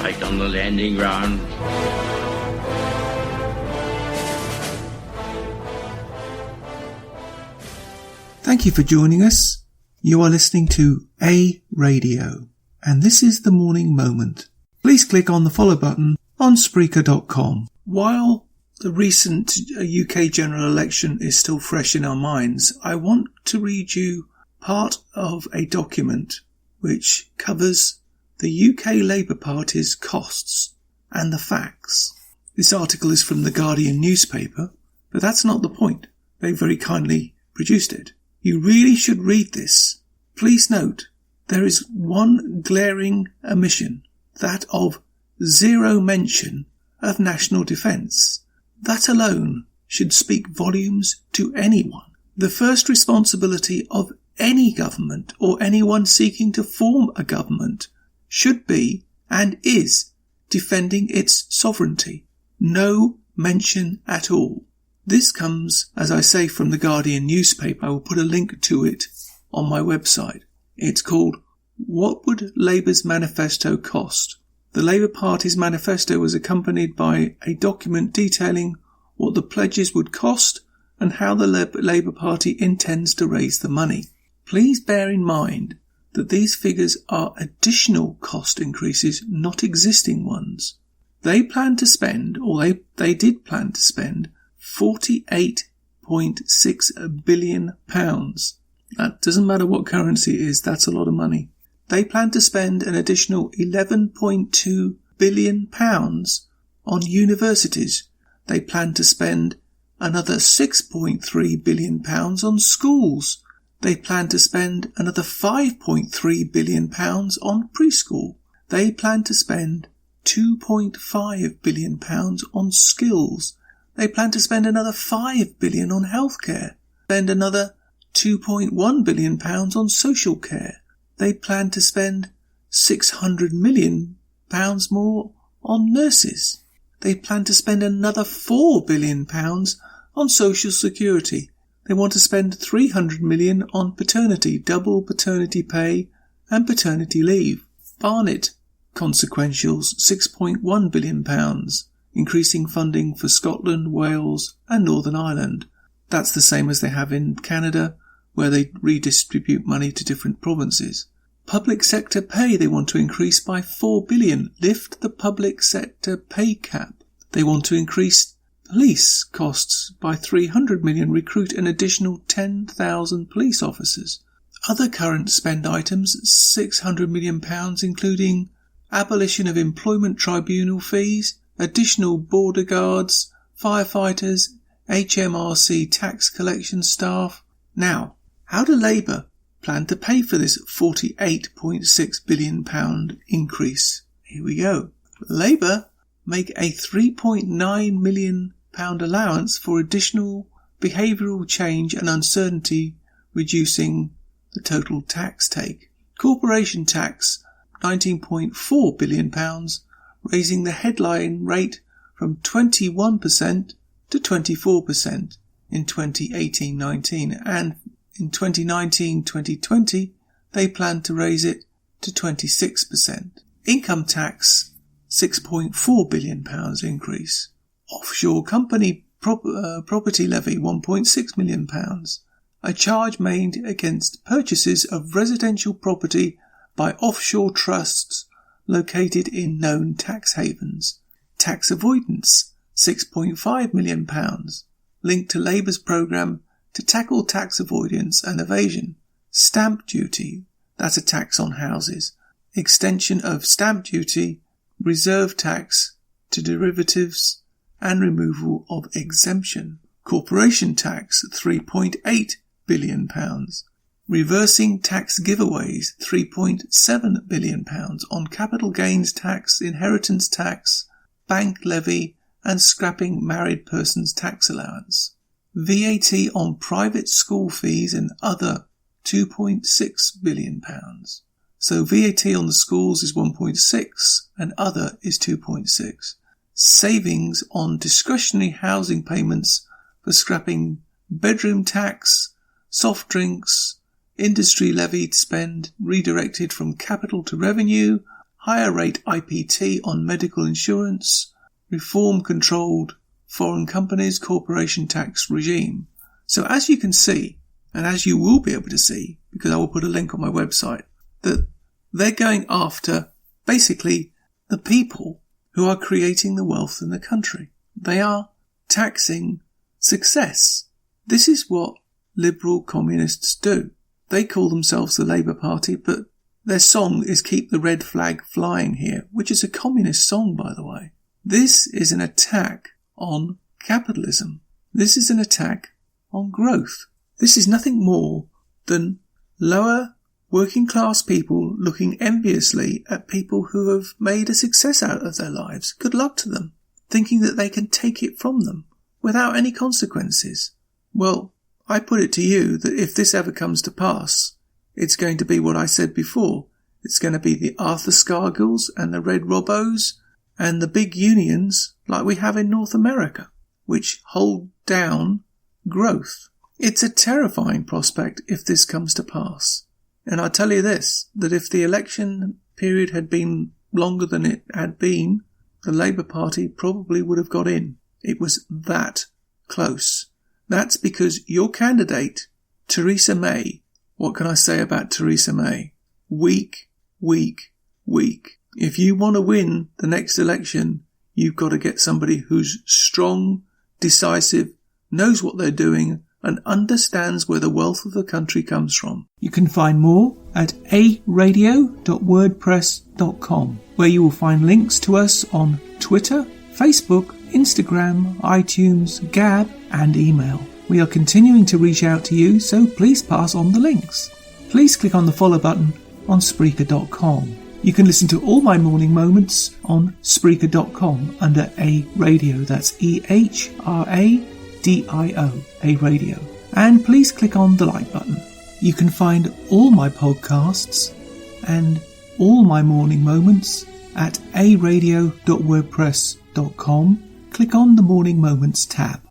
Right on the landing ground. Thank you for joining us. You are listening to A Radio, and this is the Morning Moment. Please click on the follow button on Spreaker.com. While the recent UK general election is still fresh in our minds, I want to read you part of a document which covers the UK Labour Party's costs and the facts. This article is from the Guardian newspaper, but that's not the point. They very kindly produced it. You really should read this. Please note, there is one glaring omission, that of zero mention of national defence. That alone should speak volumes to anyone. The first responsibility of any government or anyone seeking to form a government should be and is defending its sovereignty. No mention at all. This comes, as I say, from the Guardian newspaper. I will put a link to it on my website. It's called What Would Labour's Manifesto Cost? The Labour Party's manifesto was accompanied by a document detailing what the pledges would cost and how the Labour Party intends to raise the money. Please bear in mind that these figures are additional cost increases, not existing ones. They plan to spend, or they did plan to spend, £48.6 billion. That doesn't matter what currency it is, that's a lot of money. They plan to spend an additional £11.2 billion on universities. They plan to spend another £6.3 billion on schools. They plan to spend another £5.3 billion on preschool. They plan to spend £2.5 billion on skills. They plan to spend another £5 billion on healthcare. Spend another £2.1 billion on social care. They plan to spend £600 million more on nurses. They plan to spend another £4 billion on social security. They want to spend £300 million on paternity, double paternity pay and paternity leave. Barnett consequentials £6.1 billion, increasing funding for Scotland, Wales and Northern Ireland. That's the same as they have in Canada, where they redistribute money to different provinces. Public sector pay they want to increase by £4 billion, lift the public sector pay cap. They want to increase police costs by £300 million, recruit an additional 10,000 police officers. Other current spend items, £600 million, including abolition of employment tribunal fees, additional border guards, firefighters, HMRC tax collection staff. Now, how do Labour plan to pay for this £48.6 billion increase? Here we go. Labour make a £3.9 million allowance for additional behavioural change and uncertainty, reducing the total tax take. Corporation tax, £19.4 billion, raising the headline rate from 21% to 24% in 2018-19, and in 2019-2020 they plan to raise it to 26%. Income tax, £6.4 billion increase. Offshore company property levy, £1.6 million. A charge made against purchases of residential property by offshore trusts located in known tax havens. Tax avoidance, £6.5 million, linked to Labour's programme to tackle tax avoidance and evasion. Stamp duty, that's a tax on houses. Extension of stamp duty, reserve tax to derivatives and removal of exemption. Corporation tax, £3.8 billion. Reversing tax giveaways, £3.7 billion on capital gains tax, inheritance tax, bank levy and scrapping married persons tax allowance. VAT on private school fees and other, £2.6 billion. So VAT on the schools is 1.6 and other is 2.6. Savings on discretionary housing payments for scrapping bedroom tax, soft drinks, industry levied spend redirected from capital to revenue, higher rate IPT on medical insurance, reform controlled foreign companies corporation tax regime. So as you can see, and as you will be able to see, because I will put a link on my website, that they're going after basically the people who are creating the wealth in the country. They are taxing success. This is what liberal communists do. They call themselves the Labour Party, but their song is Keep the Red Flag Flying Here, which is a communist song, by the way. This is an attack on capitalism. This is an attack on growth. This is nothing more than lower working class people looking enviously at people who have made a success out of their lives. Good luck to them, thinking that they can take it from them without any consequences. Well, I put it to you that if this ever comes to pass, it's going to be what I said before. It's going to be the Arthur Scargills and the Red Robos and the big unions like we have in North America, which hold down growth. It's a terrifying prospect if this comes to pass. And I tell you this, that if the election period had been longer than it had been, the Labour Party probably would have got in. It was that close. That's because your candidate, Theresa May, what can I say about Theresa May? Weak, weak, weak. If you want to win the next election, you've got to get somebody who's strong, decisive, knows what they're doing, and understands where the wealth of the country comes from. You can find more at aradio.wordpress.com, where you will find links to us on Twitter, Facebook, Instagram, iTunes, Gab, and email. We are continuing to reach out to you, so please pass on the links. Please click on the follow button on Spreaker.com. You can listen to all my morning moments on Spreaker.com under A Radio. That's EHRADIO, A Radio. And please click on the like button. You can find all my podcasts and all my morning moments at aradio.wordpress.com. Click on the Morning Moments tab.